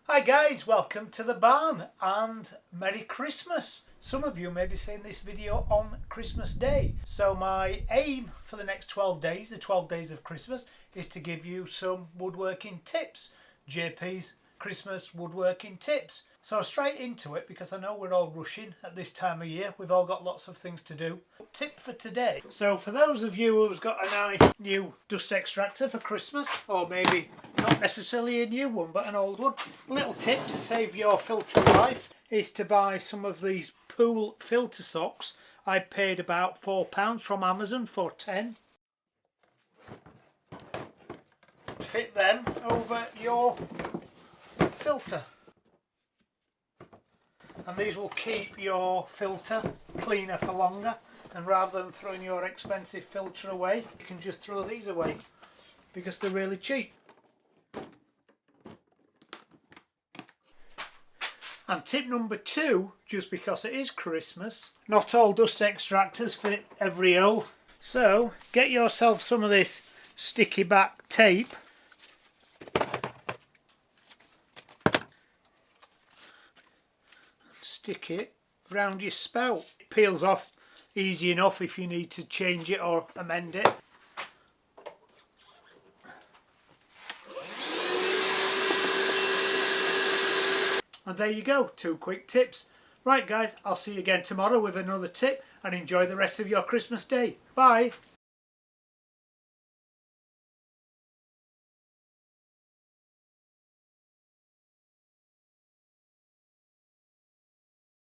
Hi guys, welcome to the barn and Merry Christmas. Some of you may be seeing this video on Christmas Day. So my aim for the next 12 days, the 12 days of Christmas, is to give you some woodworking tips. JP's Christmas woodworking tips. So straight into it, because I know we're all rushing at this time of year. We've all got lots of things to do. Tip for today. So for those of you who's got a nice new dust extractor for Christmas, or maybe not necessarily a new one but an old one, a little tip to save your filter life is to buy some of these pool filter socks. I paid about £4 from Amazon for 10. Fit them over your filter, and these will keep your filter cleaner for longer, and rather than throwing your expensive filter away, you can just throw these away because they're really cheap. And tip number 2, just because it is Christmas, not all dust extractors fit every hole, so get yourself some of this sticky back tape and stick it round your spout. It peels off easy enough if you need to change it or amend it. And there you go, 2 quick tips. Right guys, I'll see you again tomorrow with another tip, and enjoy the rest of your Christmas day. Bye!